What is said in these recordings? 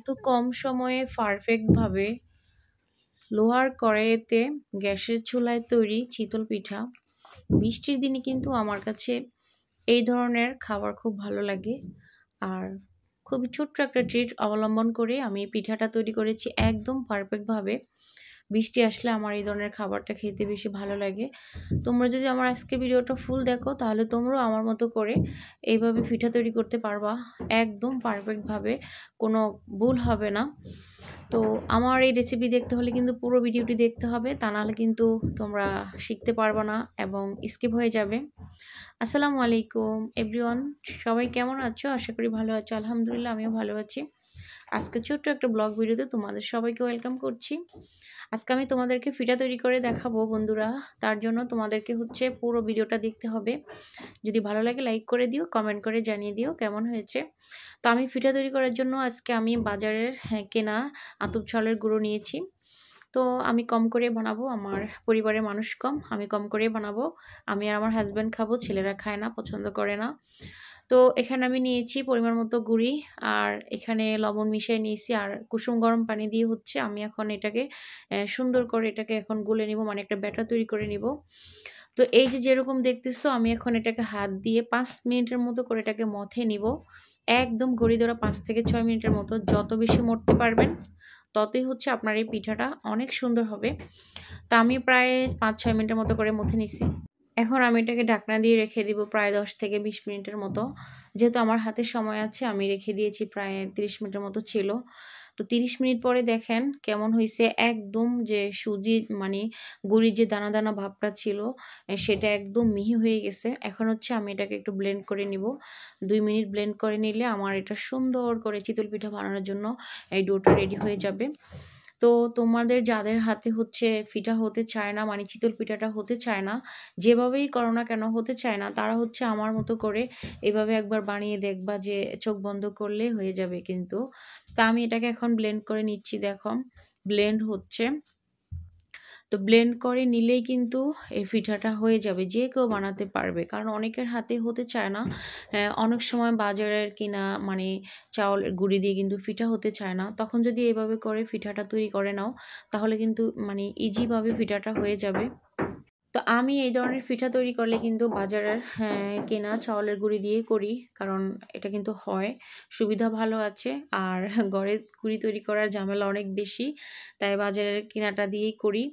এত কম সময়ে পারফেক্টভাবে লোহার কড়াইতে গ্যাসের চুলায় তৈরি চিতল পিঠা। বৃষ্টির দিনে কিন্তু আমার কাছে এই ধরনের খাবার খুব ভালো লাগে। আর খুবই ছোট্ট একটা ট্রিট অবলম্বন করে আমি এই পিঠাটা তৈরি করেছি একদম পারফেক্টভাবে। বৃষ্টি আসলে আমার এই ধরনের খাবারটা খেতে বেশি ভালো লাগে। তোমরা যদি আমার আজকে ভিডিওটা ফুল দেখো তাহলে তোমরাও আমার মতো করে এইভাবে পিঠা তৈরি করতে পারবা একদম পারফেক্টভাবে, কোনো ভুল হবে না। তো আমার এই রেসিপি দেখতে হলে কিন্তু পুরো ভিডিওটি দেখতে হবে, তা নাহলে কিন্তু তোমরা শিখতে পারবে না এবং স্কিপ হয়ে যাবে। আসসালামু আলাইকুম এভরিওয়ান, সবাই কেমন আছো? আশা করি ভালো আছো। আলহামদুলিল্লাহ আমিও ভালো আছি। আজকে ছোট্ট একটা ব্লগ ভিডিওতে তোমাদের সবাইকে ওয়েলকাম করছি। আজকে আমি তোমাদেরকে পিঠা তৈরি করে দেখাবো বন্ধুরা, তার জন্য তোমাদেরকে পুরো ভিডিওটা দেখতে হবে। যদি ভালো লাগে লাইক করে দিও, কমেন্ট করে জানিয়ে দিও কেমন হয়েছে। তো আমি পিঠা তৈরি করার জন্য আজকে আমি বাজারের কেনা আতপ চালের গুঁড়ো নিয়েছি। তো আমি কম করে বানাবো, আমার পরিবারের মানুষ কম, আমি কম করে বানাবো। আমি আর আমার হাজব্যান্ড খাবো, ছেলেরা খায় না, পছন্দ করে না। তো এখানে আমি নিয়েছি পরিমাণ মতো গুঁড়ি, আর এখানে লবণ মিশিয়ে নিয়েছি, আর কুসুম গরম পানি দিয়ে আমি এখন এটাকে সুন্দর করে এখন গুলে নিব, মানে একটা ব্যাটার তৈরি করে নিব। তো এই যে যেরকম দেখতেছো আমি এখন এটাকে হাত দিয়ে 5 মিনিটের মতো করে এটাকে মথে নিব। একদম ঘড়ি ধরা 5 থেকে 6 মিনিটের মতো। যত বেশি মরতে পারবেন ততই আপনার এই পিঠাটা অনেক সুন্দর হবে। তো আমি প্রায় 5-6 মিনিটের মতো করে মথে নিছি। এখন আমি এটাকে ঢাকনা দিয়ে রেখে দিব প্রায় 10 থেকে 20 মিনিটের মতো। যেহেতু আমার হাতে সময় আছে আমি রেখে দিয়েছি, প্রায় 30 মিনিটের মতো ছিল। তো 30 মিনিট পরে দেখেন কেমন হয়েছে, একদম যে সুজি মানে গুড়ির যে দানা দানা ভাবটা ছিল সেটা একদম মিহি হয়ে গেছে। এখন আমি এটাকে একটু ব্লেন্ড করে নিব। 2 মিনিট ব্লেন্ড করে নিলে আমার এটা সুন্দর করে চিতল পিঠা বানানোর জন্য এই ডোটা রেডি হয়ে যাবে। তো তোমাদের যাদের হাতে পিঠা হতে চায় না, মানে চিতল পিঠাটা হতে চায় না, যেভাবেই করো না কেন হতে চায় না, তারা আমার মতো করে এভাবে একবার বানিয়ে দেখবা, যে চোখ বন্ধ করলে হয়ে যাবে কিন্তু। তা আমি এটাকে এখন ব্লেন্ড করে নিচ্ছি, দেখো ব্লেন্ড হচ্ছে। তো ব্লেন্ড করে নিলেই কিন্তু এই পিঠাটা হয়ে যাবে, যে কেউ বানাতে পারবে, কারণ অনেকের হাতে হতে চায় না। অনেক সময় বাজারের কিনা মানে চাউলের গুঁড়ি দিয়ে কিন্তু পিঠা হতে চায় না, তখন যদি এভাবে করে পিঠাটা তৈরি করে নাও তাহলে কিন্তু মানে ইজিভাবে পিঠাটা হয়ে যাবে। তো আমি এই ধরনের পিঠা তৈরি করলে কিন্তু বাজারের কেনা চাউলের গুঁড়ি দিয়েই করি, কারণ এটা কিন্তু হয় সুবিধা ভালো আছে, আর ঘরে গুঁড়ি তৈরি করার ঝামেলা অনেক বেশি, তাই বাজারের কেনাটা দিয়েই করি।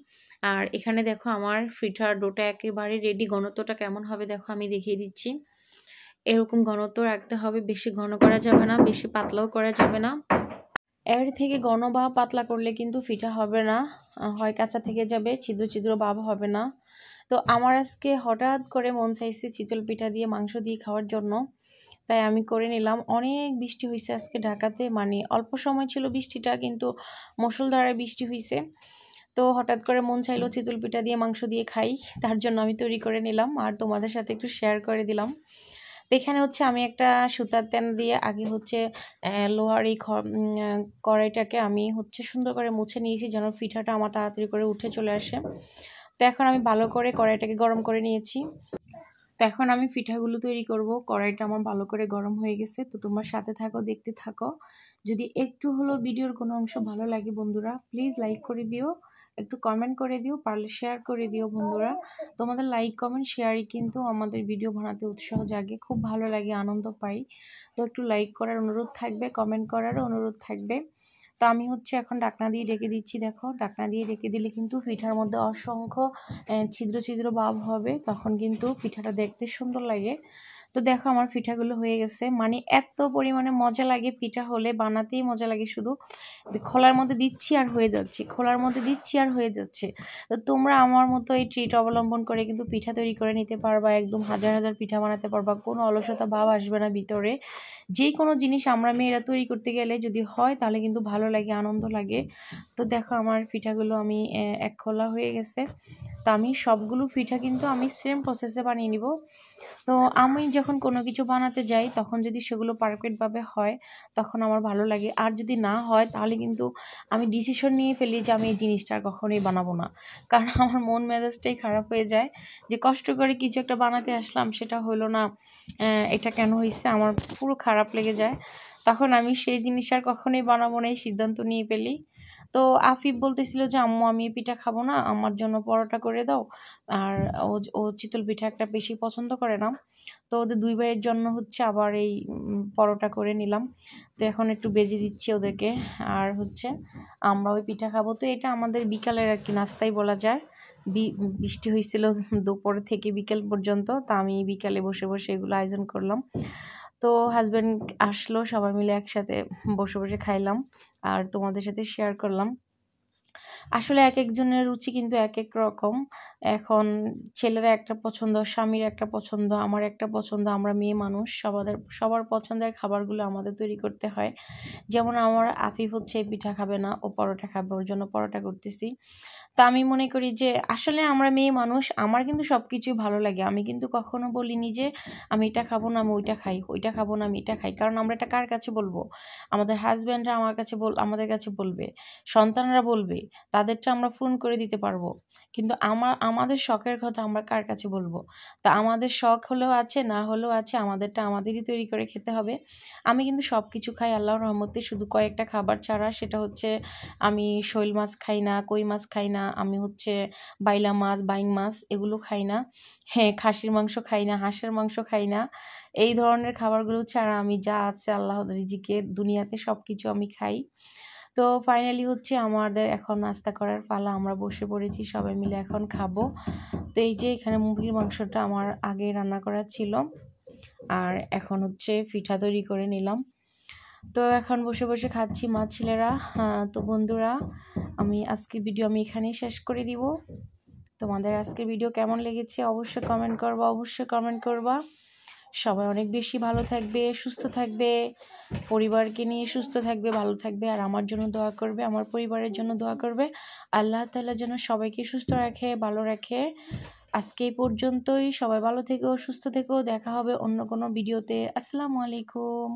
আর এখানে দেখো আমার পিঠার ডোটা একেবারে রেডি। ঘনত্বটা কেমন হবে দেখো, আমি দেখিয়ে দিচ্ছি। এরকম ঘনত্ব রাখতে হবে, বেশি ঘন করা যাবে না, বেশি পাতলাও করা যাবে না। এর থেকে ঘন বা পাতলা করলে কিন্তু পিঠা হবে না, হয় কাঁচা থেকে যাবে, ছিদ্র ছিদ্র ভাব হবে না। তো আমার আজকে হঠাৎ করে মন চাইছে চিতল পিঠা দিয়ে মাংস দিয়ে খাওয়ার জন্য, তাই আমি করে নিলাম। অনেক বৃষ্টি হয়েছে আজকে ঢাকাতে, মানে অল্প সময় ছিল বৃষ্টিটা, কিন্তু মুষলধারায় বৃষ্টি হয়েছে। তো হঠাৎ করে মন চাইলো চিতল পিঠা দিয়ে মাংস দিয়ে খাই, তার জন্য আমি তৈরি করে নিলাম আর তোমাদের সাথে একটু শেয়ার করে দিলাম। তো এখানে আমি একটা সুতার তেল দিয়ে আগে লোহার এই কড়াইটাকে আমি সুন্দর করে মুছে নিয়েছি, যেন পিঠাটা আমার তাড়াতাড়ি করে উঠে চলে আসে। তো এখন আমি ভালো করে কড়াইটাকে গরম করে নিয়েছি। তো এখন আমি পিঠাগুলো তৈরি করব। কড়াইটা আমার ভালো করে গরম হয়ে গেছে, তো তোমার সাথে থাকো, দেখতে থাকো। যদি একটু হলো ভিডিওর কোনো অংশ ভালো লাগে বন্ধুরা, প্লিজ লাইক করে দিও, একটু কমেন্ট করে দিও, পারলে শেয়ার করে দিও বন্ধুরা। তোমাদের লাইক কমেন্ট শেয়ারই কিন্তু আমাদের ভিডিও বানাতে উৎসাহ জাগে, খুব ভালো লাগে, আনন্দ পাই। তো একটু লাইক করার অনুরোধ থাকবে, কমেন্ট করারও অনুরোধ থাকবে। তো আমি এখন ঢাকনা দিয়ে ঢেকে দিচ্ছি। দেখো ঢাকনা দিয়ে ঢেকে দিলে কিন্তু পিঠার মধ্যে অসংখ্য ছিদ্র ছিদ্র ভাব হবে, তখন কিন্তু পিঠাটা দেখতে সুন্দর লাগে। তো দেখো আমার পিঠাগুলো হয়ে গেছে, মানে এত পরিমাণে মজা লাগে পিঠা হলে, বানাতেই মজা লাগে। শুধু খোলার মধ্যে দিচ্ছি আর হয়ে যাচ্ছে, খোলার মধ্যে দিচ্ছি আর হয়ে যাচ্ছে। তো তোমরা আমার মতো এই ট্রিট অবলম্বন করে কিন্তু পিঠা তৈরি করে নিতে পারবা, একদম হাজার হাজার পিঠা বানাতে পারবা, কোনো অলসতা ভাব আসবে না ভিতরে। যে কোনো জিনিস আমরা মেয়েরা তৈরি করতে গেলে যদি হয় তাহলে কিন্তু ভালো লাগে, আনন্দ লাগে। তো দেখো আমার পিঠাগুলো আমি এক খোলা হয়ে গেছে। তো আমি সবগুলো পিঠা কিন্তু আমি সেম প্রসেসে বানিয়ে নিব। তো আমি যখন কোনো কিছু বানাতে যাই তখন যদি সেগুলো পারফেক্টভাবে হয় তখন আমার ভালো লাগে, আর যদি না হয় তাহলে কিন্তু আমি ডিসিশন নিয়ে ফেলি যে আমি এই জিনিসটা আর কখনোই বানাবো না। কারণ আমার মন মেজাজটাই খারাপ হয়ে যায় যে কষ্ট করে কিছু একটা বানাতে আসলাম সেটা হলো না, এটা কেন হয়েছে, আমার পুরো খারাপ লেগে যায়। তখন আমি সেই জিনিস আর কখনোই বানাবো না এই সিদ্ধান্ত নিয়ে ফেলি। তো আফিফ বলতেছিল যে আম্মু আমি এই পিঠা খাবো না, আমার জন্য পরোটা করে দাও। আর ও ও চিতল পিঠা একটা বেশি পছন্দ করে না। তো ওদের দুই ভাইয়ের জন্য হচ্ছে আবার এই পরোটা করে নিলাম। তো এখন একটু বেজে দিচ্ছি ওদেরকে। আর হচ্ছে আমরা ওই পিঠা খাবো। তো এটা আমাদের বিকালের আর কি নাস্তাই বলা যায়। বৃষ্টি হয়েছিল দুপুর থেকে বিকেল পর্যন্ত, তা আমি বিকালে বসে বসে এগুলো আয়োজন করলাম। তো হাজব্যান্ড আসলো, সবাই মিলে একসাথে বসে বসে খাইলাম আর তোমাদের সাথে শেয়ার করলাম। আসলে এক একজনের রুচি কিন্তু এক এক রকম। এখন ছেলেরা একটা পছন্দ, স্বামীর একটা পছন্দ, আমার একটা পছন্দ, আমরা মেয়ে মানুষ, সবার পছন্দের খাবারগুলো আমাদের তৈরি করতে হয়। যেমন আমার আফিফ হচ্ছে এই পিঠা খাবে না, ও পরোটা খাবে, ওর জন্য পরোটা করতেছি। তা আমি মনে করি যে আসলে আমরা মেয়ে মানুষ, আমার কিন্তু সব কিছুই ভালো লাগে। আমি কিন্তু কখনো বলিনি যে আমি এটা খাবো না আমি ওইটা খাই, ওইটা খাবো না আমি এটা খাই। কারণ আমরা এটা কার কাছে বলবো? আমাদের হাজব্যান্ডরা আমাদের কাছে বলবে, সন্তানরা বলবে, তাদেরটা আমরা ফোন করে দিতে পারবো। কিন্তু আমাদের শখের কথা আমরা কার কাছে বলবো? তা আমাদের শখ হলেও আছে, না হলেও আছে, আমাদেরটা আমাদেরই তৈরি করে খেতে হবে। আমি কিন্তু সব কিছু খাই আল্লাহর রহমতে, শুধু কয়েকটা খাবার ছাড়া। সেটা হচ্ছে আমি শৈল মাছ খাই না, কই মাছ খাই না, আমি হচ্ছে বাইলা মাছ, বাইং মাছ এগুলো খাই না। হ্যাঁ, খাসির মাংস খাই না, হাঁসের মাংস খাই না। এই ধরনের খাবারগুলো ছাড়া আমি যা আছে আল্লাহর রিজিকে দুনিয়াতে সব কিছু আমি খাই। তো ফাইনালি হচ্ছে আমাদের এখন নাস্তা করার পালা, আমরা বসে পড়েছি সবাই মিলে এখন খাবো। তো এই যে এখানে মুরগির মাংসটা আমার আগে রান্না করা ছিল, আর এখন হচ্ছে পিঠা তৈরি করে নিলাম। তো এখন বসে বসে খাচ্ছি মা ছেলেরা। তো বন্ধুরা, আজকের ভিডিও আমি এখানেই শেষ করে দিব। তোমাদের আজকের ভিডিও কেমন লেগেছে অবশ্যই কমেন্ট করবা। সবাই অনেক বেশি ভালো থাকবে, সুস্থ থাকবে, পরিবারকে নিয়ে সুস্থ থাকবে, ভালো থাকবে। আর আমার জন্য দোয়া করবে, আমার পরিবারের জন্য দোয়া করবে। আল্লাহ তাআলা যেন সবাইকে সুস্থ রাখে, ভালো রাখে। আজকে এই পর্যন্তই। সবাই ভালো থেকো, সুস্থ থেকো। দেখা হবে অন্য কোনো ভিডিওতে। আসসালামু আলাইকুম।